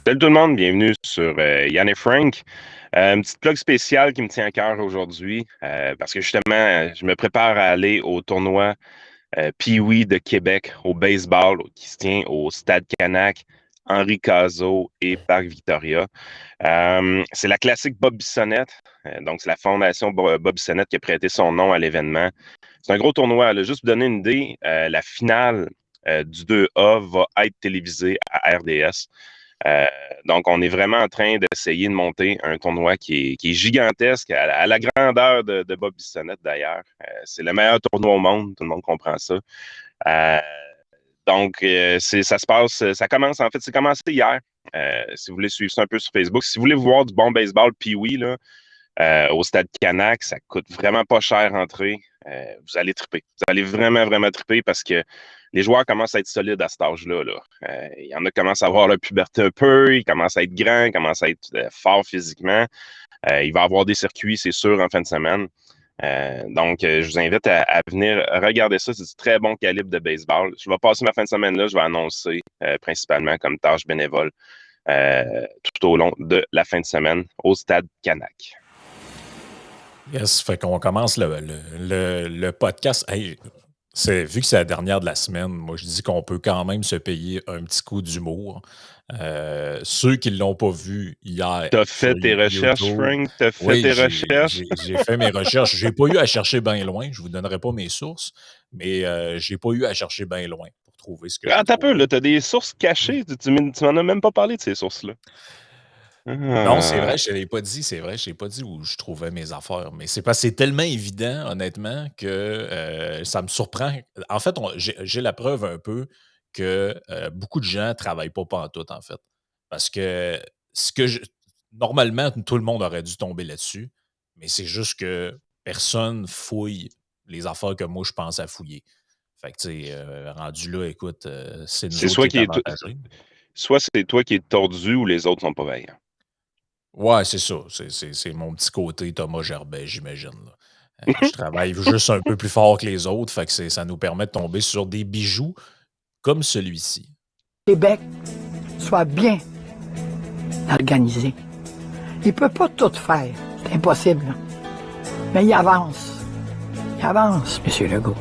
Salut tout le monde, bienvenue sur Yann et Frank. Une petite plug spéciale qui me tient à cœur aujourd'hui parce que justement, je me prépare à aller au tournoi Pee-wee de Québec au baseball qui se tient au Stade Canac, Henri Cazot et Parc Victoria. C'est la classique Bob Bissonnette, donc c'est la fondation Bob Bissonnette qui a prêté son nom à l'événement. C'est un gros tournoi, là. Juste pour donner une idée, la finale du 2A va être télévisée à RDS. Euh, donc, on est vraiment en train d'essayer de monter un tournoi qui est gigantesque, à la grandeur de Bob Bissonnette d'ailleurs. C'est le meilleur tournoi au monde, tout le monde comprend ça. Euh, ça se passe, ça commence, en fait, c'est commencé hier. Si vous voulez suivre ça un peu sur Facebook, si vous voulez voir du bon baseball, Pee-wee, là, au Stade Canac, ça coûte vraiment pas cher entrer. Vous allez triper. Vous allez vraiment, vraiment triper parce que les joueurs commencent à être solides à cet âge-là. Là. Il y en a qui commencent à avoir la puberté un peu, ils commencent à être grands, ils commencent à être forts physiquement. Il va y avoir des circuits, c'est sûr, en fin de semaine. Je vous invite à venir regarder ça. C'est du très bon calibre de baseball. Je vais passer ma fin de semaine là. Je vais annoncer principalement comme tâche bénévole tout au long de la fin de semaine au Stade Canac. Yes, fait qu'on commence le podcast. Hey, vu que c'est la dernière de la semaine, moi je dis qu'on peut quand même se payer un petit coup d'humour. Ceux qui ne l'ont pas vu hier T'as sur fait tes recherches, YouTube, Frank? T'as fait oui, tes recherches? j'ai fait mes recherches. J'ai pas eu à chercher bien loin, je vous donnerai pas mes sources, mais j'ai pas eu à chercher bien loin pour trouver ce que j'ai Ah, t'as peu, trouvé. là. T'as des sources cachées. Tu m'en as même pas parlé de ces sources-là. Non, c'est Ah. vrai, je ne l'ai pas dit, c'est vrai, je t'ai pas dit où je trouvais mes affaires. Mais c'est parce que c'est tellement évident, honnêtement, que ça me surprend. En fait, j'ai la preuve un peu que beaucoup de gens ne travaillent pas pantoute, en fait. Parce que ce que je- normalement, tout le monde aurait dû tomber là-dessus, mais c'est juste que personne fouille les affaires que moi je pense à fouiller. Fait que, tu sais, rendu là, écoute, c'est nous C'est autres soit qui qui est est, avantagés. soit c'est toi qui es tordu ou les autres sont pas vaillants. Ouais, c'est ça. C'est mon petit côté Thomas Gerbet, j'imagine, là. Je travaille juste un peu plus fort que les autres, fait que ça nous permet de tomber sur des bijoux comme celui-ci. Québec soit bien organisé. Il ne peut pas tout faire. C'est impossible. Là. Mais il avance. Il avance, M. Legault.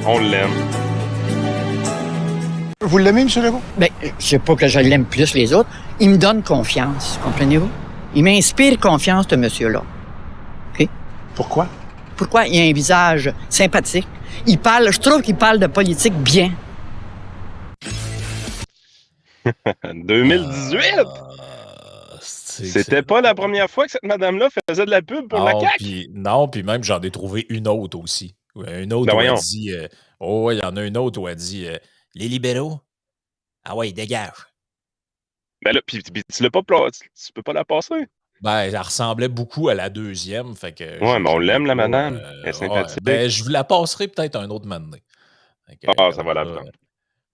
On l'aime. Vous l'aimez, M. Legault? Ben, c'est pas que je l'aime plus les autres. Il me donne confiance, comprenez-vous? Il m'inspire confiance, ce monsieur-là. OK? Pourquoi? Pourquoi? Il a un visage sympathique. Il parle, je trouve qu'il parle de politique bien. 2018! C'était pas la première fois que cette madame-là faisait de la pub pour la CAQ? Non, puis même j'en ai trouvé une autre aussi. Une autre Ben où elle voyons. dit oh, ouais, il y en a une autre où elle dit les libéraux, ah ouais, ils dégagent. Ben là, puis tu peux pas la passer. Ben, elle ressemblait beaucoup à la deuxième, fait que Ouais, mais je on voulais l'aime, la pas. madame. Elle est Ouais, sympathique. ben, je vous la passerai peut-être un autre moment donné. Fait que, Ah, ça comme va la ça, prendre.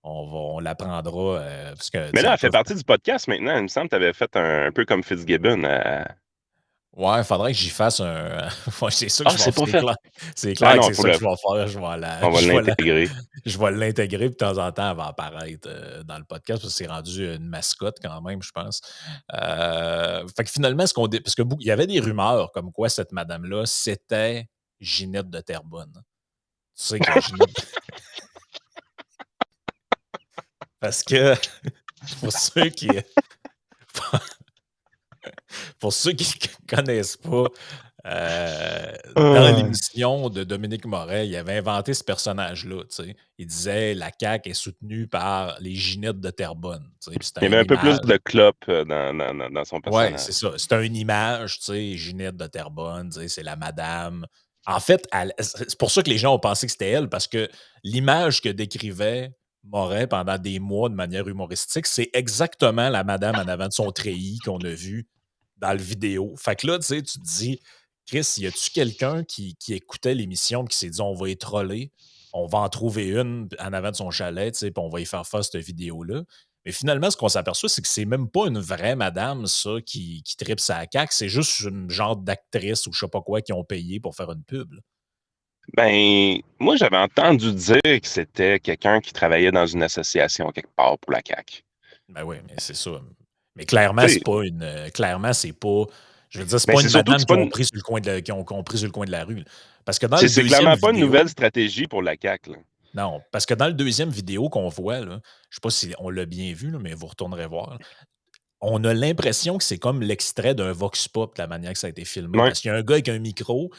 on la prendra parce que, tu Mais sais, là, elles elle fait peuvent. partie du podcast maintenant. Il me semble que tu avais fait un peu comme Fitzgibbon. Ouais, il faudrait que j'y fasse un. Ouais, c'est ça que Ah, je vais c'est pas faire. fait. C'est Ben clair que non, c'est ça que je vais faire. on va l'intégrer. Je vais l'intégrer, puis de temps en temps, elle va apparaître dans le podcast parce que c'est rendu une mascotte quand même, je pense. Fait que finalement, parce que il y avait des rumeurs comme quoi cette madame-là, c'était Ginette de Terrebonne. Tu sais que Ginette. Parce que pour ceux qui. Pour ceux qui ne connaissent pas, dans Ah. l'émission de Dominique Moret, il avait inventé ce personnage-là. Tu sais. Il disait la CAQ est soutenue par les Ginettes de Terrebonne. Tu sais. Puis Il y c'était avait une un peu plus image. de clop dans son Oui, personnage. c'est ça. C'était une image, tu sais, Ginette de Terrebonne, tu sais, c'est la madame. En fait, c'est pour ça que les gens ont pensé que c'était elle, parce que l'image que décrivait Moret pendant des mois de manière humoristique, c'est exactement la madame en avant de son treillis qu'on a vu dans le vidéo. Fait que là, tu sais, tu te dis, Chris, y a-tu quelqu'un qui écoutait l'émission et qui s'est dit, on va y troller, on va en trouver une en avant de son chalet, tu sais, puis on va y faire cette vidéo-là. Mais finalement, ce qu'on s'aperçoit, c'est que c'est même pas une vraie madame, ça, qui tripe sa CAQ. C'est juste une genre d'actrice ou je sais pas quoi qui ont payé pour faire une pub. Là. Ben, moi, j'avais entendu dire que c'était quelqu'un qui travaillait dans une association quelque part pour la CAQ. Ben oui, mais c'est ça. Mais clairement, Tu c'est sais, pas une. Clairement, c'est pas. Je veux dire, c'est ben, pas c'est une surtout que madame qui ont pris sur le coin de qui ont pris sur le coin de la rue, là. Parce que dans le c'est deuxième clairement pas une vidéo, nouvelle stratégie pour la CAQ, là. non, parce que dans le deuxième vidéo qu'on voit, là, je sais pas si on l'a bien vu, là, mais vous retournerez voir. Là, on a l'impression que c'est comme l'extrait d'un vox pop, de la manière que ça a été filmé. Ouais. Parce qu'il y a un gars avec un micro,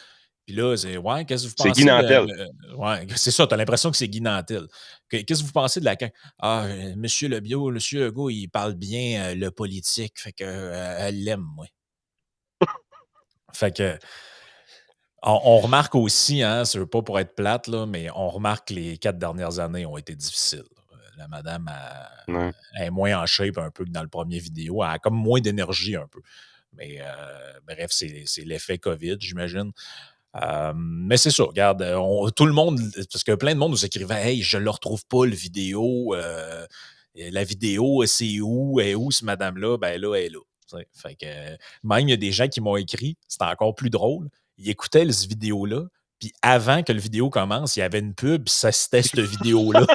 puis là, c'est ouais, qu'est-ce que vous C'est Guy pensez Nantel. ouais, c'est ça, tu as l'impression que c'est Guy Nantel. Qu'est-ce que vous pensez de la CAQ? Ah, Monsieur Monsieur Legault, il parle bien le politique, fait que elle l'aime, moi. Fait que on remarque aussi, hein, c'est pas pour être plate, là, mais on remarque que les 4 dernières années ont été difficiles. La madame Ouais. elle est moins en shape un peu que dans le premier vidéo. Elle a comme moins d'énergie un peu. Mais bref, c'est l'effet COVID, j'imagine. Mais c'est ça, regarde, tout le monde, parce que plein de monde nous écrivait Hey, je ne le retrouve pas, le vidéo. La vidéo, c'est où? Elle est où, ce madame-là? Ben là, elle est là. T'sais. Fait que même, il y a des gens qui m'ont écrit, c'était encore plus drôle. Ils écoutaient cette vidéo-là, puis avant que le vidéo commence, il y avait une pub, puis ça c'était cette vidéo-là.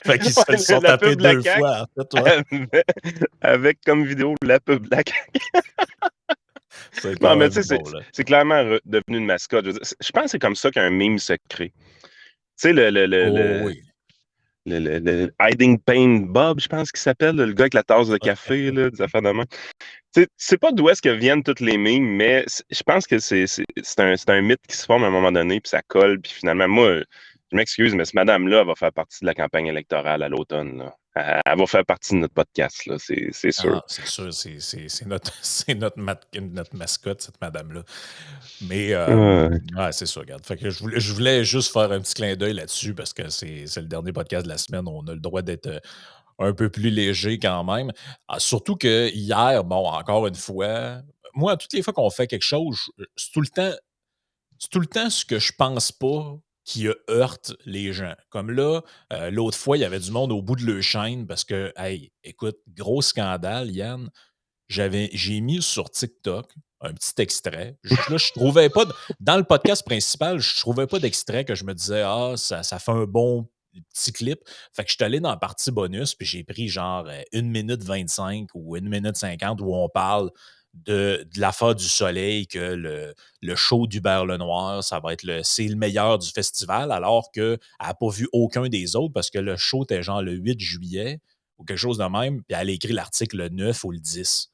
Fait qu'ils se le Ouais, sont la tapés pub de la 2 CAQ fois, en fait, ouais. avec comme vidéo la pub de la CAQ. C'est Non, quand mais tu même sais, drôle. Hein. c'est clairement devenu une mascotte. Je pense que c'est comme ça qu'un meme se crée. Tu sais, Oh oui. le Hiding Pain Bob, je pense qu'il s'appelle, le gars avec la tasse de café, là, des affaires de main. Tu sais pas d'où est-ce que viennent toutes les memes, mais je pense que c'est un mythe qui se forme à un moment donné, puis ça colle, puis finalement, moi, je m'excuse, mais cette madame-là, elle va faire partie de la campagne électorale à l'automne, là. Elle va faire partie de notre podcast, là, c'est sûr. Ah, c'est sûr, c'est notre, c'est notre mascotte, cette madame-là. Mais Ouais. ouais, c'est ça, regarde. Fait que je voulais juste faire un petit clin d'œil là-dessus parce que c'est le dernier podcast de la semaine. On a le droit d'être un peu plus léger quand même. Ah, surtout que hier, bon, encore une fois, moi, toutes les fois qu'on fait quelque chose, c'est tout le temps ce que je pense pas qui heurte les gens. Comme là, l'autre fois, il y avait du monde au bout de leur chaîne parce que, hey, écoute, gros scandale, Yann. J'ai mis sur TikTok un petit extrait. Là, je trouvais pas, dans le podcast principal, je trouvais pas d'extrait que je me disais, ah, ça fait un bon petit clip. Fait que je suis allé dans la partie bonus, puis j'ai pris genre 1 minute 25 ou 1 minute 50 où on parle de l'affaire du soleil, que le show d'Hubert Lenoir, c'est le meilleur du festival, alors qu'elle n'a pas vu aucun des autres parce que le show était genre le 8 juillet ou quelque chose de même, puis elle a écrit l'article le 9 ou le 10.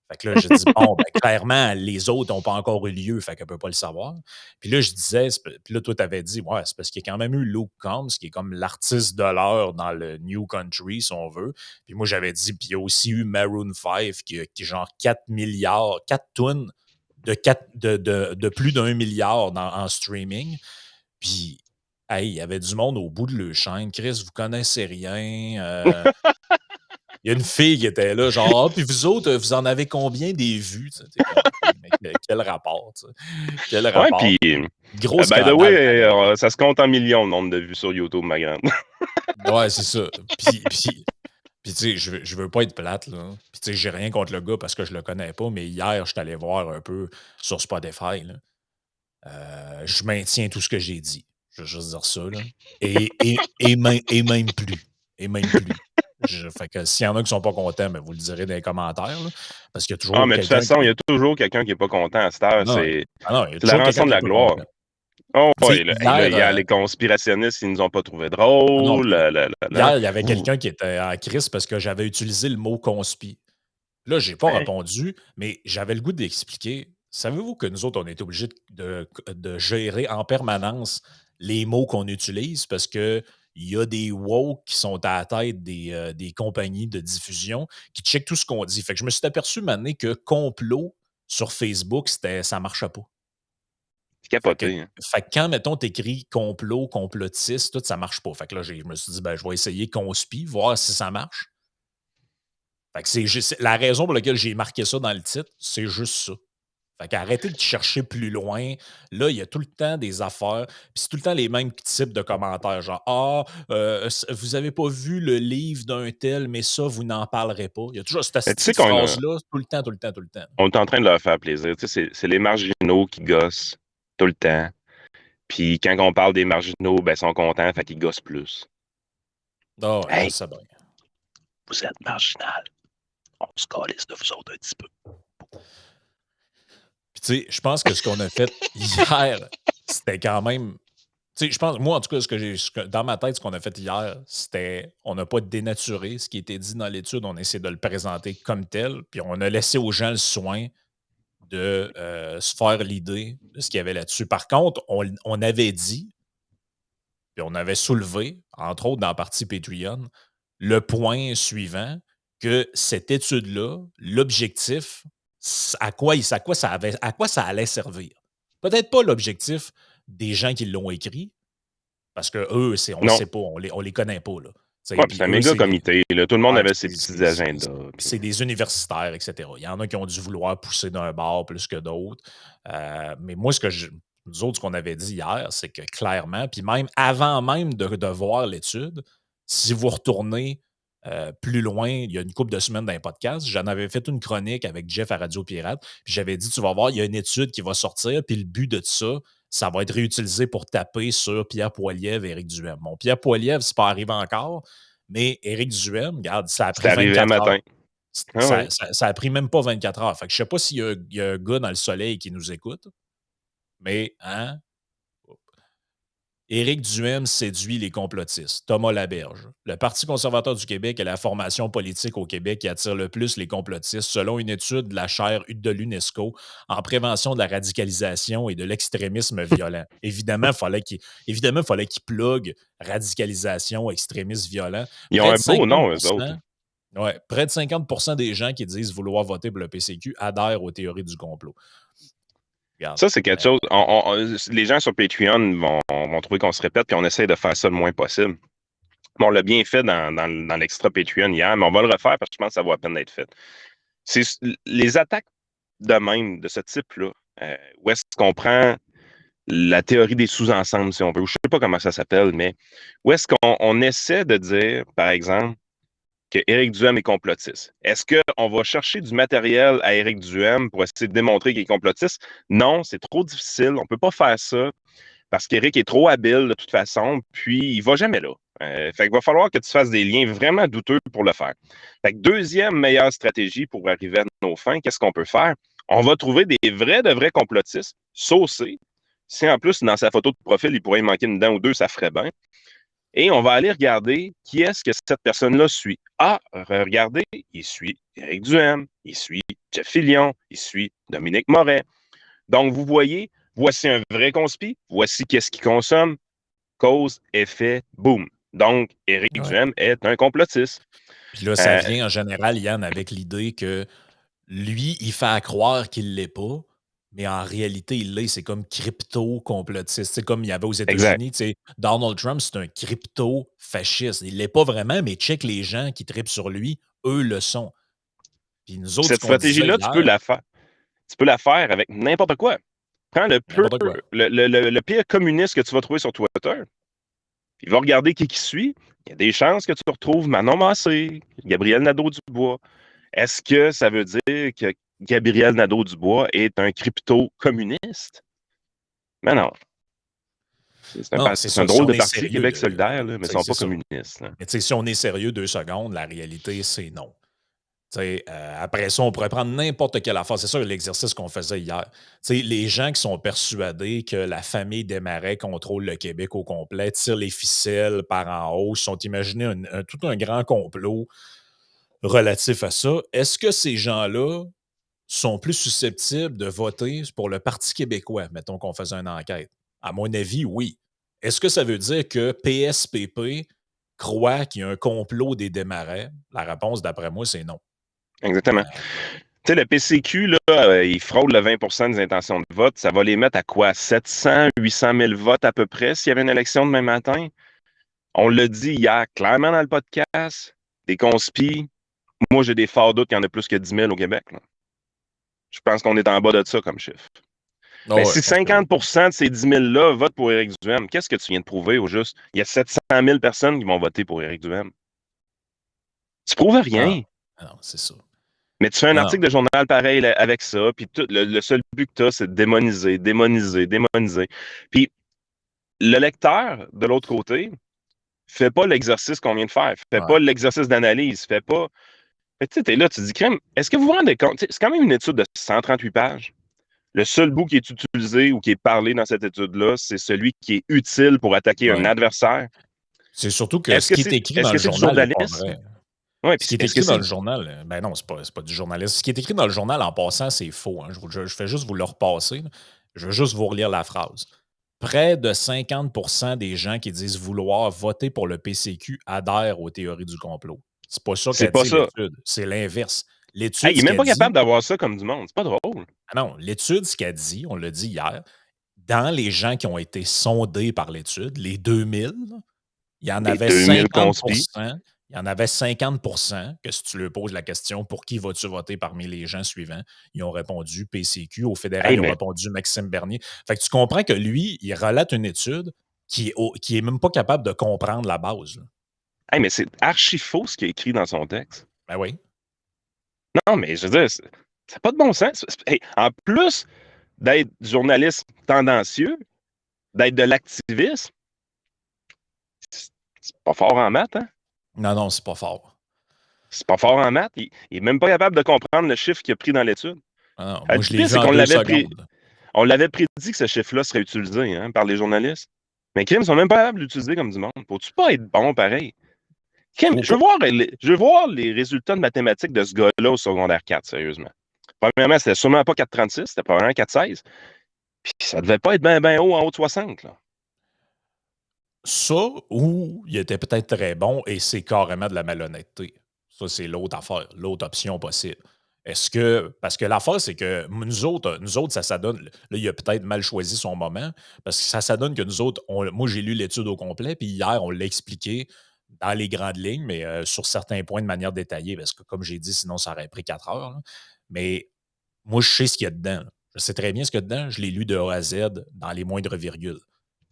Fait que là, je dis, bon, ben, clairement, les autres n'ont pas encore eu lieu, fait qu'elle ne peut pas le savoir. Puis là, je disais, puis là, toi, tu avais dit, ouais, c'est parce qu'il y a quand même eu Luke Combs, qui est comme l'artiste de l'heure dans le New Country, si on veut. Puis moi, j'avais dit, puis il y a aussi eu Maroon 5, qui est genre 4 milliards, 4 tonnes de plus d'1 milliard en streaming. Puis, hey, il y avait du monde au bout de leur chaîne. Chris, vous connaissez rien. Il y a une fille qui était là, genre, ah, puis vous autres, vous en avez combien des vues? Tu sais, t'es comme, OK, mais quel rapport, tu sais? Quel Ouais, rapport? puis, Gros by the way, scandale, pareil. ça se compte en millions le nombre de vues sur YouTube, ma grande. Ouais, c'est ça. Puis, tu sais, je veux pas être plate, là. Puis, tu sais, j'ai rien contre le gars parce que je le connais pas, mais hier, je suis allé voir un peu sur Spotify, là. Je maintiens tout ce que j'ai dit. Je veux juste dire ça, là. Et même plus. Et même plus. Fait que s'il y en a qui sont pas contents, ben, vous le direz dans les commentaires, là, parce qu'il y a Ah, toujours mais de toute quelqu'un façon, il y qui. a toujours quelqu'un qui est pas content à cette heure. Non, non, il y a C'est la toujours quelqu'un rançon de qui est la pas gloire. content. Oh, Tu sais, ouais, là, hey, là, il y a les conspirationnistes qui nous ont pas trouvé ah non, drôles. puis Là. hier, il y avait Vous- quelqu'un qui était en crise parce que j'avais utilisé le mot conspi. Là, j'ai pas Hein? répondu, mais j'avais le goût d'expliquer. Savez-vous que nous autres, on est obligés de gérer en permanence les mots qu'on utilise parce que il y a des woke qui sont à la tête des compagnies de diffusion qui checkent tout ce qu'on dit. Fait que je me suis aperçu maintenant que complot sur Facebook, ça marchait pas. C'est Fait que, capoté, hein. fait que quand, mettons, t'écris complot, complotiste, tout, ça marche pas. Fait que là, je me suis dit, ben, je vais essayer conspi, voir si ça marche. Fait que la raison pour laquelle j'ai marqué ça dans le titre, c'est juste ça. Fait qu'arrêtez de chercher plus loin. Là, il y a tout le temps des affaires, puis c'est tout le temps les mêmes types de commentaires, genre ah, vous avez pas vu le livre d'un tel, mais ça, vous n'en parlerez pas. Il y a toujours cette Mais tu sais petite phrase-là, tout le temps, tout le temps, tout le temps. on est en train de leur faire plaisir. Tu sais, c'est les marginaux qui gossent tout le temps. Puis quand on parle des marginaux, ben, ils sont contents, fait qu'ils gossent plus. Ah ouais, je Hey, sais bien. vous êtes marginal. On se calisse de vous autres un petit peu. Puis tu sais, je pense que ce qu'on a fait hier, c'était quand même. Tu sais, je pense, moi, en tout cas, dans ma tête, ce qu'on a fait hier, c'était, on n'a pas dénaturé ce qui était dit dans l'étude, on essaie de le présenter comme tel, puis on a laissé aux gens le soin de se faire l'idée de ce qu'il y avait là-dessus. Par contre, on avait dit, puis on avait soulevé, entre autres dans la partie Patreon, le point suivant, que cette étude-là, l'objectif, à quoi ça allait servir. Peut-être pas l'objectif des gens qui l'ont écrit, parce que eux, on le Non. sait pas, on les connaît pas. Là. Ouais, Puis c'est un eux, méga comité. Là. Tout le monde ouais, avait ses petits agendas. Puis... c'est des universitaires, etc. Il y en a qui ont dû vouloir pousser d'un bord plus que d'autres. Mais moi, nous autres, ce qu'on avait dit hier, c'est que clairement, puis même avant même de voir l'étude, si vous retournez plus loin, il y a une couple de semaines dans un podcast, j'en avais fait une chronique avec Jeff à Radio Pirate, puis j'avais dit, tu vas voir, il y a une étude qui va sortir, puis le but de ça va être réutilisé pour taper sur Pierre Poilievre et Éric Duhem. Bon, Pierre Poilievre, c'est pas arrivé encore, mais Éric Duhem, regarde, ça a c'est pris arrivé un 24 heures. matin. Ah ouais. Ça a pris même pas 24 heures. Fait que je sais pas s'il y a un gars dans le soleil qui nous écoute, mais hein, Éric Duhem séduit les complotistes. Thomas Laberge. Le Parti conservateur du Québec est la formation politique au Québec qui attire le plus les complotistes, selon une étude de la chaire de l'UNESCO en prévention de la radicalisation et de l'extrémisme violent. Évidemment, il fallait qu'il plug radicalisation, extrémisme violent. Ils ont Près un de beau 50 nom, eux autres. Ouais, près de 50 des gens qui disent vouloir voter pour le PCQ adhèrent aux théories du complot. Regarde. Ça, c'est quelque chose. Les gens sur Patreon vont trouver qu'on se répète, puis on essaie de faire ça le moins possible. Bon, on l'a bien fait dans l'extra Patreon hier, mais on va le refaire parce que je pense que ça vaut la peine d'être fait. C'est les attaques de même, de ce type-là, où est-ce qu'on prend la théorie des sous-ensembles, si on veut, ou je ne sais pas comment ça s'appelle, mais où est-ce qu'on essaie de dire, par exemple, que Éric Duhem est complotiste. Est-ce qu'on va chercher du matériel à Éric Duhem pour essayer de démontrer qu'il est complotiste? Non, c'est trop difficile. On ne peut pas faire ça parce qu'Éric est trop habile de toute façon, puis il ne va jamais là. Fait qu'il va falloir que tu fasses des liens vraiment douteux pour le faire. Fait que deuxième meilleure stratégie pour arriver à nos fins, qu'est-ce qu'on peut faire? On va trouver de vrais complotistes, saucés. Si en plus, dans sa photo de profil, il pourrait y manquer une dent ou deux, ça ferait bien. Et on va aller regarder qui est-ce que cette personne-là suit. Ah, regardez, il suit Éric Duhem, il suit Jeff Fillion, il suit Dominique Moret. Donc, vous voyez, voici un vrai conspi, voici qu'est-ce qu'il consomme, cause, effet, boum. Donc, Éric Ouais. Duhem est un complotiste. Puis là, ça vient en général, Yann, avec l'idée que lui, il fait à croire qu'il ne l'est pas, mais en réalité, il l'est. C'est comme crypto-complotiste. C'est comme il y avait aux Exact. États-Unis. Donald Trump, c'est un crypto-fasciste. Il ne l'est pas vraiment, mais check les gens qui tripent sur lui, eux le sont. Puis nous autres, ce Cette qu'on disait stratégie-là, tu peux hier, la faire. Tu peux la faire avec n'importe quoi. Prends n'importe quoi. le pire communiste que tu vas trouver sur Twitter. Il va regarder qui suit. Il y a des chances que tu retrouves Manon Massé, Gabriel Nadeau-Dubois. Est-ce que ça veut dire que Gabriel Nadeau-Dubois est un crypto-communiste? Mais non. C'est Non, c'est un ça. Si drôle on de est parti, sérieux, Québec solidaire, là, mais ils ne sont pas c'est ça. communistes. Là. Mais si on est sérieux 2 secondes, la réalité, c'est non. Après ça, on pourrait prendre n'importe quelle affaire. C'est ça l'exercice qu'on faisait hier. Les gens qui sont persuadés que la famille Desmarais contrôle le Québec au complet, tire les ficelles par en haut, se sont imaginés tout un grand complot relatif à ça. Est-ce que ces gens-là sont plus susceptibles de voter pour le Parti québécois, mettons qu'on faisait une enquête? À mon avis, oui. Est-ce que ça veut dire que PSPP croit qu'il y a un complot des Desmarais? La réponse, d'après moi, c'est non. Exactement. Tu sais, le PCQ, là, il fraude le 20 des intentions de vote. Ça va les mettre à quoi? 700, 800 000 votes à peu près s'il y avait une élection demain matin? On l'a dit hier clairement dans le podcast. Des conspis. Moi, j'ai des forts doutes qu'il y en a plus que 10 000 au Québec. Là. Je pense qu'on est en bas de ça comme chiffre. Oh Mais ouais, si 50 de ces 10 000-là votent pour Éric Duhem, qu'est-ce que tu viens de prouver au juste? Il y a 700 000 personnes qui vont voter pour Éric Duhem. Tu prouves ah, rien. non, c'est ça. Mais tu fais un Non, article de journal pareil avec ça, puis le seul but que tu as, c'est de démoniser. Puis le lecteur, de l'autre côté, fait pas l'exercice qu'on vient de faire, fait Ouais. pas l'exercice d'analyse, fait pas. Fait que tu sais, t'es là, tu te dis, crème, est-ce que vous vous rendez compte? C'est quand même une étude de 138 pages. Le seul bout qui est utilisé ou qui est parlé dans cette étude-là, c'est celui qui est utile pour attaquer un Ouais. adversaire. C'est surtout que ce qui est écrit Est-ce dans que le c'est du journal n'est pas journalisme? vrai. Oui, Ce puis qui est est-ce que écrit dans c'est. le journal, ben non, c'est pas du journalisme. Ce qui est écrit dans le journal, en passant, c'est faux. Hein. Je fais juste vous le repasser. Là. Je veux juste vous relire la phrase. Près de 50% des gens qui disent vouloir voter pour le PCQ adhèrent aux théories du complot. C'est pas ça C'est qu'a pas dit ça. l'étude. C'est l'inverse. Hey, L'étude, il est ce même qu'elle pas dit, capable d'avoir ça comme du monde. C'est pas drôle. ah non, l'étude, ce qu'elle dit, on l'a dit hier, dans les gens qui ont été sondés par l'étude, les 2000, il y en Les avait 2000 50 conspis. il y en avait 50 que si tu leur poses la question pour qui vas-tu voter parmi les gens suivants, ils ont répondu PCQ. Au fédéral, Hey, ils ont mais, répondu Maxime Bernier. Fait que tu comprends que lui, il relate une étude qui est même pas capable de comprendre la base. Là. hey, mais c'est archi faux ce qui est écrit dans son texte. Ben oui. Non, mais je veux dire, ça n'a pas de bon sens. Hey, en plus d'être journaliste tendancieux, d'être de l'activisme, c'est pas fort en maths, hein? Non, non, c'est pas fort. C'est pas fort en maths. Il est même pas capable de comprendre le chiffre qu'il a pris dans l'étude. Ah non, moi, Le je l'ai pire, vu c'est en qu'on 2 l'avait secondes. on l'avait prédit que ce chiffre-là serait utilisé par les journalistes. Mais Kim, ils sont même pas capables de l'utiliser comme du monde. Faut-tu pas être bon pareil? Kim, Faut je pas. veux voir les résultats de mathématiques de ce gars-là au secondaire 4, sérieusement. Premièrement, c'était sûrement pas 4,36, c'était probablement 4,16. Puis ça devait pas être bien ben haut en haut de 60, là. Ça, ou il était peut-être très bon et c'est carrément de la malhonnêteté. Ça, c'est l'autre affaire, l'autre option possible. Est-ce que. Parce que l'affaire, c'est que nous autres, ça s'adonne. Là, il a peut-être mal choisi son moment, parce que ça s'adonne que nous autres, moi, j'ai lu l'étude au complet, puis hier, on l'a expliqué dans les grandes lignes, mais sur certains points de manière détaillée, parce que comme j'ai dit, sinon, ça aurait pris 4 heures. Là. Mais moi, je sais ce qu'il y a dedans. Là. Je sais très bien ce qu'il y a dedans. Je l'ai lu de A à Z dans les moindres virgules.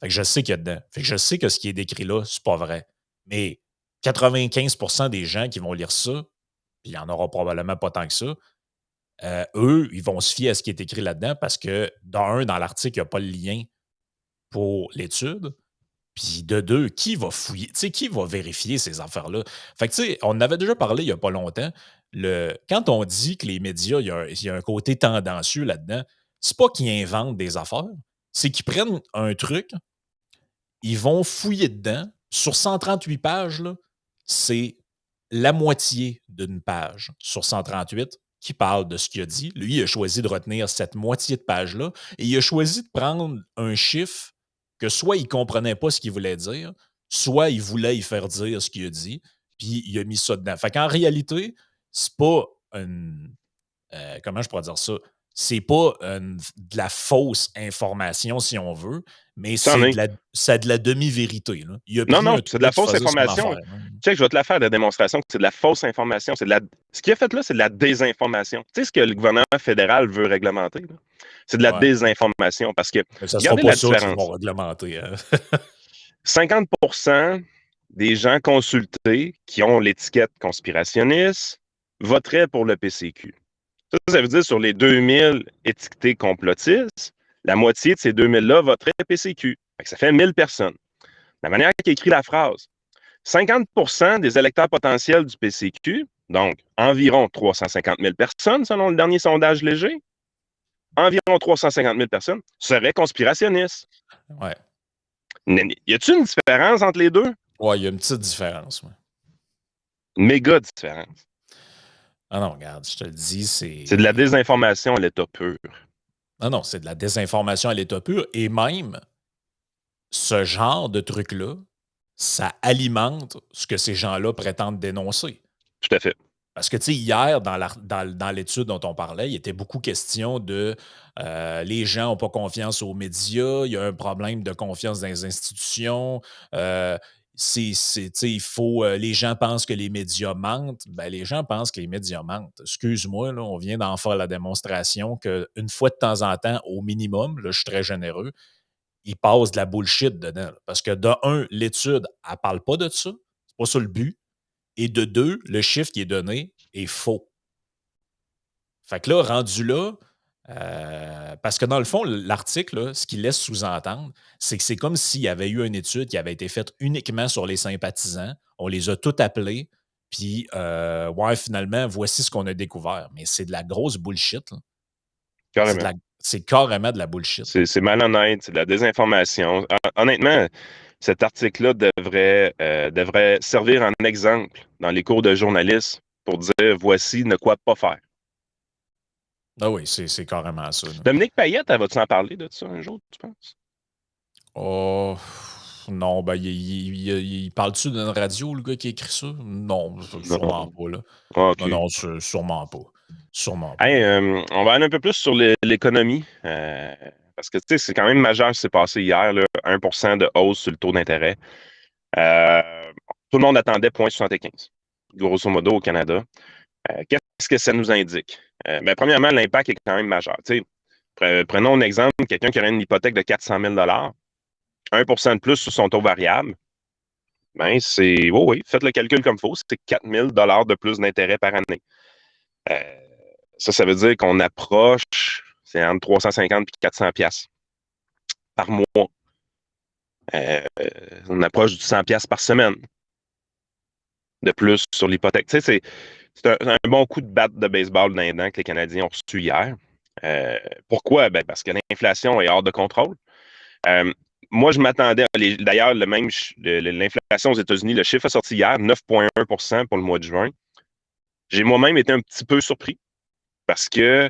Fait que je sais qu'il y a dedans. Fait que je sais que ce qui est décrit là, c'est pas vrai. Mais 95% des gens qui vont lire ça, puis il n'y en aura probablement pas tant que ça, eux, ils vont se fier à ce qui est écrit là-dedans parce que, d'un, dans l'article, il n'y a pas le lien pour l'étude. Puis de deux, qui va fouiller? Tu sais, qui va vérifier ces affaires-là? Fait que, tu sais, on en avait déjà parlé il n'y a pas longtemps. Quand on dit que les médias, il y a un côté tendancieux là-dedans, c'est pas qu'ils inventent des affaires, c'est qu'ils prennent un truc, ils vont fouiller dedans. Sur 138 pages, là, c'est la moitié d'une page sur 138 qui parle de ce qu'il a dit. Lui, il a choisi de retenir cette moitié de page-là et il a choisi de prendre un chiffre que soit il ne comprenait pas ce qu'il voulait dire, soit il voulait y faire dire ce qu'il a dit, puis il a mis ça dedans. Fait qu'en réalité, c'est pas une, comment je pourrais dire ça? C'est pas de la fausse information, si on veut, mais Ça en est. c'est de la demi-vérité. Là. Il a Non, pris non, un c'est de la truc qui fausse faisait son information. affaire. Hein. Check, je vais te la faire, la démonstration que c'est de la fausse information. Ce qu'il a fait là, c'est de la désinformation. Tu sais ce que le gouvernement fédéral veut réglementer, là? C'est de la Ouais. désinformation parce que, Mais ça sera regardez pas la ça qu'ils vont différence. réglementer. Hein. 50% des gens consultés qui ont l'étiquette conspirationniste voteraient pour le PCQ. Ça veut dire sur les 2000 étiquetés complotistes, la moitié de ces 2000-là voteraient PCQ. Fait que ça fait 1000 personnes. La manière qu'il écrit la phrase, 50% des électeurs potentiels du PCQ, donc environ 350 000 personnes selon le dernier sondage léger, environ 350 000 personnes seraient conspirationnistes. Ouais. Y a-t-il une différence entre les deux? Ouais, il y a une petite différence. Ouais. Méga différence. Ah non, regarde, je te le dis, C'est de la c'est. désinformation à l'état pur. Non, non, c'est de la désinformation à l'état pur. Et même, ce genre de truc-là, ça alimente ce que ces gens-là prétendent dénoncer. Tout à fait. Parce que, tu sais, hier, dans l'étude dont on parlait, il était beaucoup question de les gens n'ont pas confiance aux médias, il y a un problème de confiance dans les institutions, tu sais, les gens pensent que les médias mentent. Ben, les gens pensent que les médias mentent. Excuse-moi, là, on vient d'en faire la démonstration qu'une fois de temps en temps, au minimum, là, je suis très généreux, ils passent de la bullshit dedans. Là. Parce que, de un, l'étude, elle ne parle pas de ça. C'est pas ça le but. Et de deux, le chiffre qui est donné est faux. Fait que là, rendu là, Parce que dans le fond, l'article, là, ce qu'il laisse sous-entendre, c'est que c'est comme s'il y avait eu une étude qui avait été faite uniquement sur les sympathisants. On les a tous appelés, puis ouais, finalement, voici ce qu'on a découvert. Mais c'est de la grosse bullshit, là. Carrément. C'est carrément de la bullshit. C'est malhonnête, c'est de la désinformation. Honnêtement, cet article-là devrait servir en exemple dans les cours de journalisme pour dire voici ne quoi pas faire. Ah oui, c'est carrément ça. Là. Dominique Payette, elle va-tu en parler de ça un jour, tu penses? Oh, non, ben, il parle-tu d'une radio, le gars qui a écrit ça? Non, sûrement Non. pas, là. OK. Non, sûrement pas. Sûrement pas. Hey, on va aller un peu plus sur l'économie. Parce que tu sais, c'est quand même majeur ce qui s'est passé hier, là, 1% de hausse sur le taux d'intérêt. Euh, Tout le monde attendait 0,75, grosso modo, au Canada. Qu'est-ce que ça nous indique? Ben, premièrement, l'impact est quand même majeur. Tu sais, prenons un exemple, quelqu'un qui aurait une hypothèque de 400 000 1% de plus sur son taux variable, ben c'est, oui, faites le calcul comme il faut, c'est 4 000 de plus d'intérêt par année. Euh, ça veut dire qu'on approche, c'est entre 350 et 400 pièces par mois. On approche du 100 pièces par semaine de plus sur l'hypothèque. Tu sais, c'est un bon coup de batte de baseball d'un dent que les Canadiens ont reçu hier. Pourquoi? Ben, parce que l'inflation est hors de contrôle. Euh, Moi, je m'attendais, d'ailleurs, l'inflation aux États-Unis, le chiffre a sorti hier, 9,1 pour le mois de juin. J'ai moi-même été un petit peu surpris parce que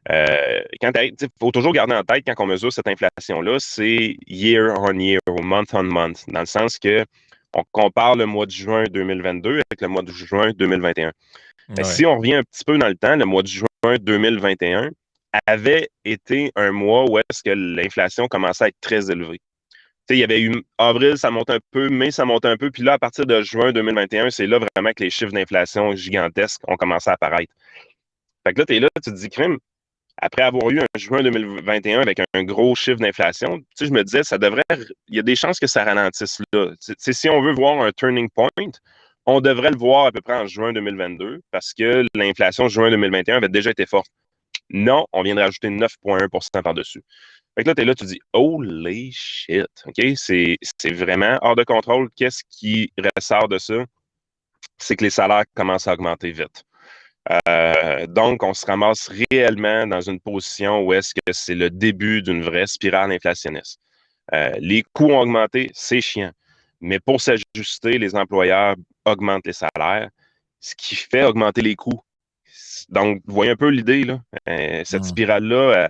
il faut toujours garder en tête quand on mesure cette inflation-là, c'est year on year ou month on month, dans le sens que on compare le mois de juin 2022 avec le mois de juin 2021. Mais Ouais. si on revient un petit peu dans le temps, le mois de juin 2021 avait été un mois où est-ce que l'inflation commençait à être très élevée. Tu sais, il y avait eu avril, ça monte un peu, mai, ça monte un peu, puis là, à partir de juin 2021, c'est là vraiment que les chiffres d'inflation gigantesques ont commencé à apparaître. Fait que là, tu es là, tu te dis, crime, après avoir eu un juin 2021 avec un gros chiffre d'inflation, tu sais, je me disais, il y a des chances que ça ralentisse là. Tu sais, si on veut voir un turning point, on devrait le voir à peu près en juin 2022 parce que l'inflation juin 2021 avait déjà été forte. Non, on vient de rajouter 9,1 par-dessus. Fait que là, tu es là, tu dis, holy shit, OK? C'est vraiment hors de contrôle. Qu'est-ce qui ressort de ça? C'est que les salaires commencent à augmenter vite. Donc, on se ramasse réellement dans une position où est-ce que c'est le début d'une vraie spirale inflationniste. Les coûts ont augmenté, c'est chiant. Mais pour s'ajuster, les employeurs augmentent les salaires, ce qui fait augmenter les coûts. Donc, vous voyez un peu l'idée, là. Cette spirale-là,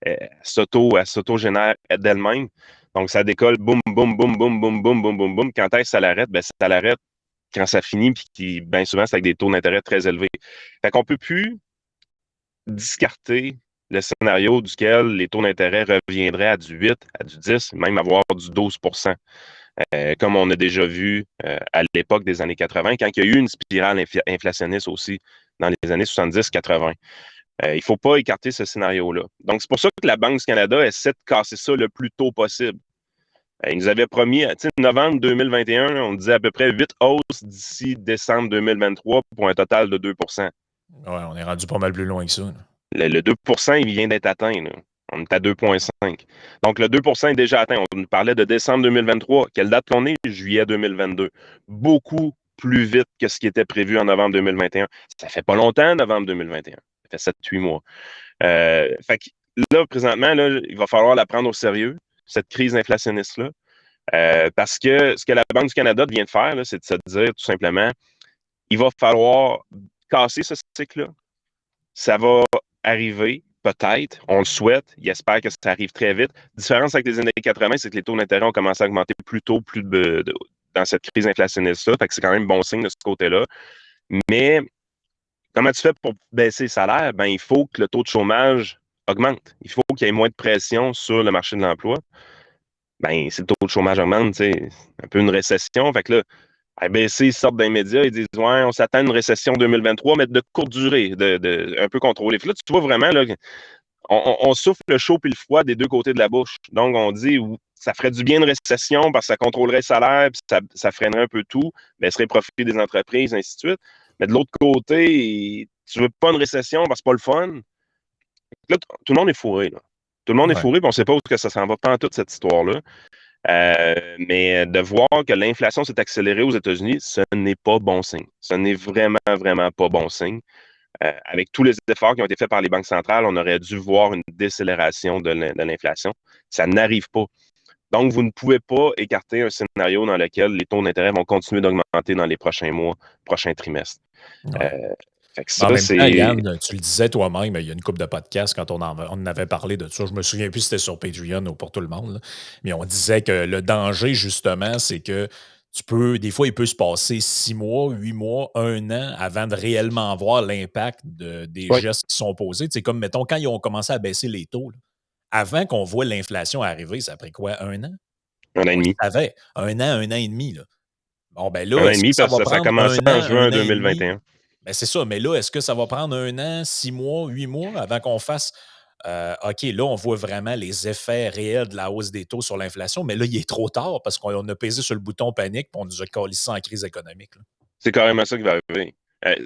elle s'auto-génère d'elle-même. Donc, ça décolle, boum, boum, boum, boum, boum, boum, boum, boum, boum. Quand est-ce que ça l'arrête? Ben, ça l'arrête quand ça finit, puis qui, bien souvent, c'est avec des taux d'intérêt très élevés. Fait qu'on ne peut plus discarter le scénario duquel les taux d'intérêt reviendraient à du 8, à du 10, même avoir du 12 comme on a déjà vu à l'époque des années 80, quand il y a eu une spirale inflationniste aussi dans les années 70-80. Il ne faut pas écarter ce scénario-là. Donc, c'est pour ça que la Banque du Canada essaie de casser ça le plus tôt possible. Il nous avait promis, tu sais, novembre 2021, on disait à peu près 8 hausses d'ici décembre 2023 pour un total de 2 Ouais, on est rendu pas mal plus loin que ça. Le 2 il vient d'être atteint. Là. On est à 2,5. Donc, le 2 est déjà atteint. On nous parlait de décembre 2023. Quelle date qu'on est? Juillet 2022. Beaucoup plus vite que ce qui était prévu en novembre 2021. Ça fait pas longtemps, novembre 2021. Ça fait 7-8 mois. Fait que là, présentement, là, il va falloir la prendre au sérieux, cette crise inflationniste-là. Parce que ce que la Banque du Canada vient de faire, là, c'est de se dire tout simplement, il va falloir casser ce cycle-là. Ça va arriver, peut-être, on le souhaite, il espère que ça arrive très vite. La différence avec les années 80, c'est que les taux d'intérêt ont commencé à augmenter plus tôt, dans cette crise inflationniste-là. Fait que c'est quand même bon signe de ce côté-là. Mais comment tu fais pour baisser les salaires? Ben, il faut que le taux de chômage augmente. Il faut qu'il y ait moins de pression sur le marché de l'emploi. Ben, si le taux de chômage augmente, c'est un peu une récession. Fait que là, RBC, ils sortent des médias, ils disent ouais, on s'attend à une récession 2023, mais de courte durée, un peu contrôlée. Puis là, tu vois vraiment, là, on souffle le chaud et le froid des deux côtés de la bouche. Donc, on dit ça ferait du bien une récession parce que ça contrôlerait le salaire, puis ça freinerait un peu tout, baisserait le profit des entreprises, ainsi de suite. Mais de l'autre côté, tu veux pas une récession parce que c'est pas le fun. Là, tout le monde est fourré. Là. Tout le monde est Ouais. fourré, puis on ne sait pas où que ça s'en va pendant toute cette histoire-là. Mais de voir que l'inflation s'est accélérée aux États-Unis, ce n'est pas bon signe. Ce n'est vraiment, vraiment pas bon signe. Avec tous les efforts qui ont été faits par les banques centrales, on aurait dû voir une décélération de l'inflation. Ça n'arrive pas. Donc, vous ne pouvez pas écarter un scénario dans lequel les taux d'intérêt vont continuer d'augmenter dans les prochains mois, prochains trimestres. Ouais. Fait que Mais en ça, même temps, c'est. Yann, tu le disais toi-même, il y a une couple de podcasts quand on en avait parlé de ça. Je me souviens plus si c'était sur Patreon ou pour tout le monde. Là. Mais on disait que le danger, justement, c'est que des fois, il peut se passer 6 mois, 8 mois, 1 an avant de réellement voir l'impact des Oui, gestes qui sont posés. C'est comme, mettons, quand ils ont commencé à baisser les taux, là, avant qu'on voit l'inflation arriver, ça a pris quoi, 1 an? un an et On le demi. savait. 1 an et demi. Là. Bon, ben Un là, an et est-ce que demi, ça parce va que ça a prendre commencé en juin un an et demi? 2021. Ben, c'est ça, mais là, est-ce que ça va prendre 1 an, 6 mois, 8 mois avant qu'on fasse OK, là, on voit vraiment les effets réels de la hausse des taux sur l'inflation, mais là, il est trop tard parce qu'on a pesé sur le bouton panique et on nous a collissé en crise économique. Là. C'est carrément ça qui va arriver.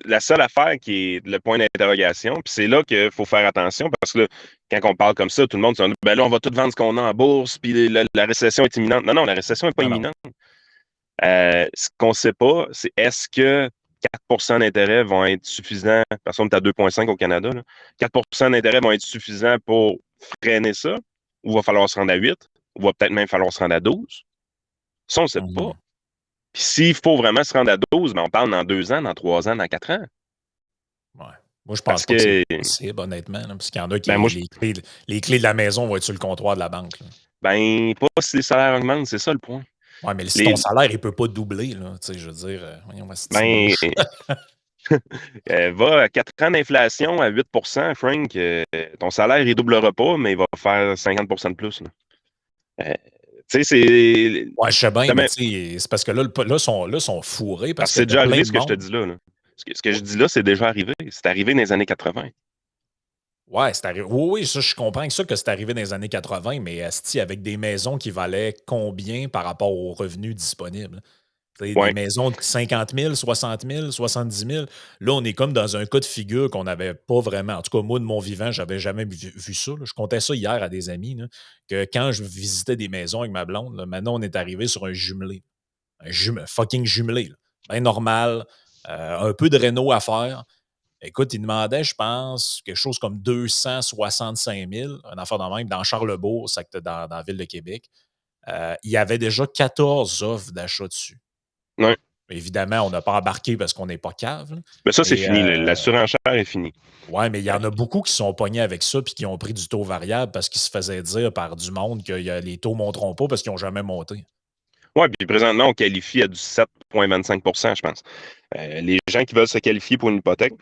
La seule affaire qui est le point d'interrogation, puis c'est là qu'il faut faire attention parce que là, quand on parle comme ça, tout le monde se dit ben là, on va tout vendre ce qu'on a en bourse, puis la récession est imminente. Non, non, la récession n'est pas Non, non. imminente. Ce qu'on ne sait pas, c'est est-ce que 4 d'intérêt vont être suffisants, parce qu'on est à 2,5 au Canada, là, 4 d'intérêt vont être suffisants pour freiner ça, ou va falloir se rendre à 8, ou va peut-être même falloir se rendre à 12. Ça, on ne sait pas. Mhm. Puis s'il faut vraiment se rendre à 12, ben on parle dans 2 ans, dans 3 ans, dans 4 ans. Ouais. Moi, je pense Parce pas que c'est que, possible, honnêtement, là, parce qu'il y en a ben qui, moi, les clés de la maison vont être sur le comptoir de la banque. Là. ben, pas si les salaires augmentent, c'est ça le point. Ouais, mais si ton Les, salaire, il ne peut pas doubler, là, tu sais, je veux dire, voyons, ben, mouche. va à 4 ans d'inflation à 8 Frank, ton salaire, il doublera pas, mais il va faire 50 de plus. Là. Tu sais, c'est. Ouais, je sais bien, mais Même- tu sais, c'est parce que là, ils sont fourrés Parce parce que que c'est tu as déjà plein arrivé de ce que je te monde. dis là. Là. Ce que je dis là, c'est déjà arrivé. C'est arrivé dans les années 80. Ouais, c'est arrivé. Oui, oui, ça, je comprends que ça que c'est arrivé dans les années 80, mais esti, avec des maisons qui valaient combien par rapport aux revenus disponibles? Tu sais, des Ouais. maisons de 50 000, 60 000, 70 000. Là, on est comme dans un cas de figure qu'on n'avait pas vraiment. En tout cas, moi, de mon vivant, j'avais jamais vu ça. Là. Je comptais ça hier à des amis, là, que quand je visitais des maisons avec ma blonde, là, maintenant, on est arrivé sur un jumelé. Un fucking jumelé. Bien normal. Un peu de réno à faire. Écoute, il demandait, je pense, quelque chose comme 265 000, un affaire de même, dans Charlebourg, dans la ville de Québec. Il y avait déjà 14 offres d'achat dessus. Ouais. Évidemment, on n'a pas embarqué parce qu'on n'est pas cave. Là. Mais ça, c'est Mais fini. La surenchère est finie. ouais, mais il y Euh, en a beaucoup qui sont pognés avec ça puis qui ont pris du taux variable parce qu'ils se faisaient dire par du monde que les taux ne monteront pas parce qu'ils n'ont jamais monté. Ouais, puis présentement, on qualifie à du 7,25 je pense. Les gens qui veulent se qualifier pour une hypothèque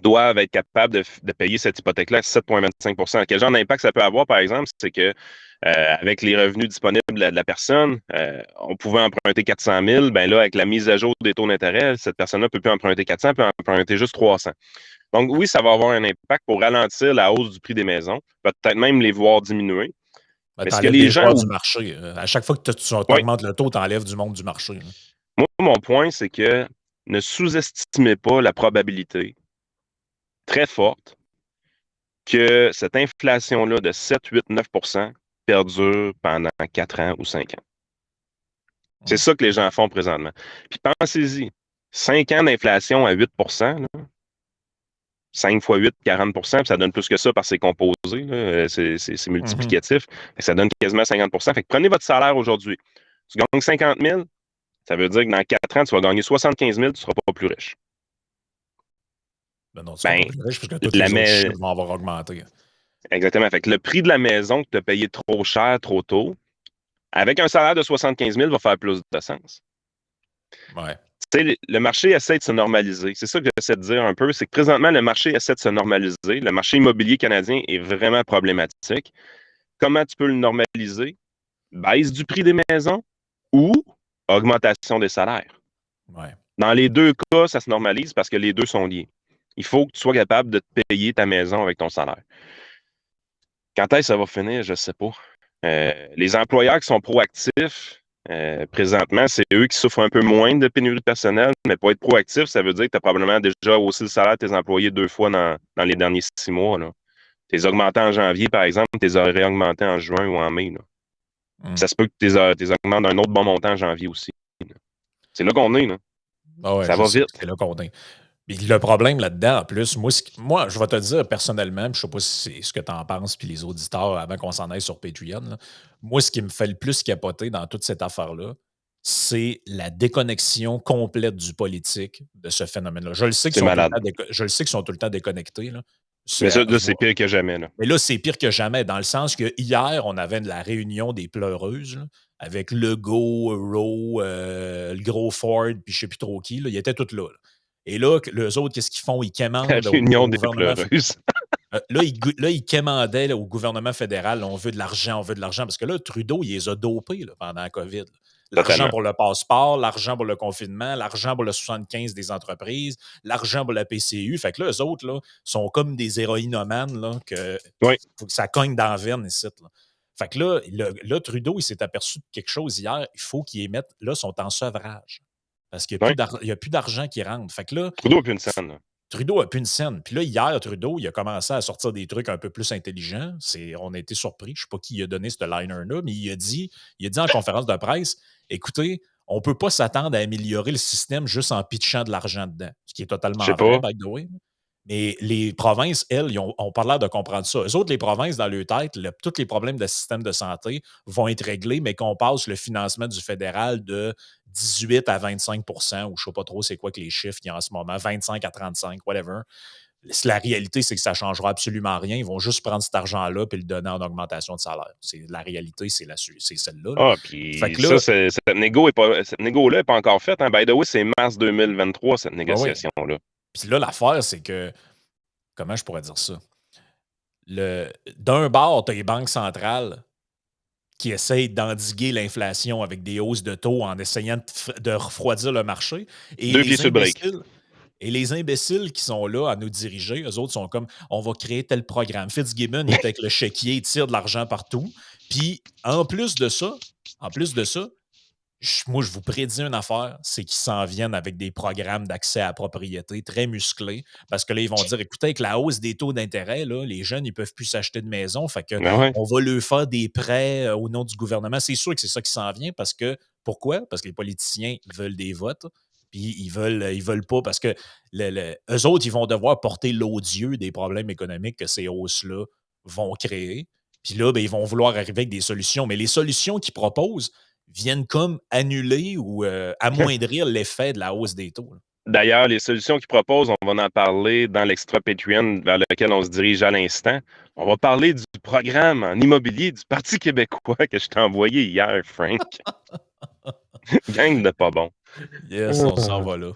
doivent être capables de payer cette hypothèque-là à 7,25 Quel genre d'impact ça peut avoir, par exemple, c'est que avec les revenus disponibles de la personne, on pouvait emprunter 400 000. Ben là, avec la mise à jour des taux d'intérêt, cette personne-là ne peut plus emprunter 400, elle peut emprunter juste 300. Donc oui, ça va avoir un impact pour ralentir la hausse du prix des maisons, peut-être même les voir diminuer. Ben, Mais tu ce que enlèves les des gens... joueurs du marché. À chaque fois que tu Oui, augmentes le taux, tu enlèves du monde du marché. Là. moi, mon point, c'est que ne sous-estimez pas la probabilité très forte que cette inflation-là de 7, 8, 9 perdure pendant 4 ans ou 5 ans. C'est Hum. ça que les gens font présentement. Puis pensez-y, 5 ans d'inflation à 8 là, 5 fois 8, 40 puis ça donne plus que ça parce que c'est composé, là, c'est Mhm. multiplicatif. Ça donne quasiment 50 Fait que prenez votre salaire aujourd'hui. Tu gagnes 50 000, ça veut dire que dans 4 ans, tu vas gagner 75 000, tu ne seras pas plus riche. Ben non, tu ne seras Ben, pas plus riche parce que tous la les autres mais... chiffres vont avoir augmenté. Exactement. Fait que le prix de la maison que tu as payé trop cher, trop tôt, avec un salaire de 75 000, va faire plus de sens. Ouais. Tu sais, le marché essaie de se normaliser. C'est ça que j'essaie de dire un peu, c'est que présentement, le marché essaie de se normaliser. Le marché immobilier canadien est vraiment problématique. Comment tu peux le normaliser? Baisse du prix des maisons ou augmentation des salaires. Ouais. Dans les deux cas, ça se normalise parce que les deux sont liés. Il faut que tu sois capable de te payer ta maison avec ton salaire. Quand est-ce que ça va finir? Je ne sais pas. Les employeurs qui sont proactifs, présentement, c'est eux qui souffrent un peu moins de pénurie de personnel, mais pour être proactif, ça veut dire que tu as probablement déjà haussé le salaire de tes employés 2 fois dans les derniers 6 mois. Là. T'es augmenté en janvier, par exemple, t'es aurais augmenté en juin ou en mai. Là. Ça se peut que t'es augmenté d'un autre bon montant en janvier aussi. Là. C'est là qu'on est. Là. Ah ouais, Ça je va sais, vite. c'est là qu'on est. Puis le problème là-dedans, en plus, moi, je vais te dire personnellement, puis je sais pas si c'est ce que tu en penses, puis les auditeurs, avant qu'on s'en aille sur Patreon, là, moi, ce qui me fait le plus capoter dans toute cette affaire-là, c'est la déconnexion complète du politique de ce phénomène-là. Je le sais C'est malade. je le sais qu'ils sont tout le temps déconnectés. Là. Mais ça, là, c'est pire que jamais. Là. Mais là, c'est pire que jamais, dans le sens que hier, on avait la réunion des pleureuses, là, avec Legault, Rowe, le gros Ford, puis je sais plus trop qui. Là, ils étaient tous là. Et là, les autres, qu'est-ce qu'ils font? Ils La commandent réunion au des gouvernement. pleureuses. Là, ils quémandaient là, au gouvernement fédéral, là, on veut de l'argent, on veut de l'argent. Parce que là, Trudeau, il les a dopés là, pendant la COVID. Là. L'argent Totalement. pour le passeport, l'argent pour le confinement, l'argent pour le 75 des entreprises, l'argent pour la PCU. Fait que là, eux autres là, sont comme des héroïnomanes là, Oui. faut que ça cogne dans la veine ici. Là. Fait que là, Trudeau, il s'est aperçu de quelque chose hier. Il faut qu'ils émettent, là, sont en sevrage. Parce qu'il n'y a plus d'argent qui rentre. Fait que là, Trudeau n'a plus une scène. Là. Trudeau n'a plus une scène. Puis là, hier, Trudeau, il a commencé à sortir des trucs un peu plus intelligents. On a été surpris. Je ne sais pas qui a donné ce liner-là, mais il a dit en conférence de presse, écoutez, on ne peut pas s'attendre à améliorer le système juste en pitchant de l'argent dedans. Ce qui est totalement vrai, by the way. Mais les provinces, elles, ils ont pas l'air de comprendre ça. Eux autres, les provinces, dans leur tête, tous les problèmes de système de santé vont être réglés, mais qu'on passe le financement du fédéral de 18 à 25 ou je ne sais pas trop c'est quoi que les chiffres qu'il y a en ce moment, 25 à 35, whatever. La réalité, c'est que ça ne changera absolument rien. Ils vont juste prendre cet argent-là et le donner en augmentation de salaire. La réalité, c'est celle-là. Ah, puis ça, cette négo-là n'est pas encore faite. Hein. By the way, c'est mars 2023, cette négociation-là. Puis là, l'affaire, c'est que, comment je pourrais dire ça? D'un bord, tu as les banques centrales qui essayent d'endiguer l'inflation avec des hausses de taux en essayant de refroidir le marché. Et Deux pieds sur le break. Et les imbéciles qui sont là à nous diriger, eux autres sont comme on va créer tel programme. Fitzgibbon, il est avec le chéquier, il tire de l'argent partout. Puis en plus de ça, moi, je vous prédis une affaire, c'est qu'ils s'en viennent avec des programmes d'accès à la propriété très musclés. Parce que là, ils vont dire, écoutez, avec la hausse des taux d'intérêt, là, les jeunes, ils ne peuvent plus s'acheter de maison. Fait que on va leur faire des prêts au nom du gouvernement. C'est sûr que c'est ça qui s'en vient parce que, pourquoi? Parce que les politiciens veulent des votes. Puis ils veulent pas parce que eux autres, ils vont devoir porter l'odieux des problèmes économiques que ces hausses-là vont créer. Puis là, ben, ils vont vouloir arriver avec des solutions. Mais les solutions qu'ils proposent viennent comme annuler ou amoindrir l'effet de la hausse des taux. Là. D'ailleurs, les solutions qu'ils proposent, on va en parler dans l'extra Patreon vers lequel on se dirige à l'instant. On va parler du programme en immobilier du Parti québécois que je t'ai envoyé hier, Frank. Gang de pas bon. Yes, on s'en va là.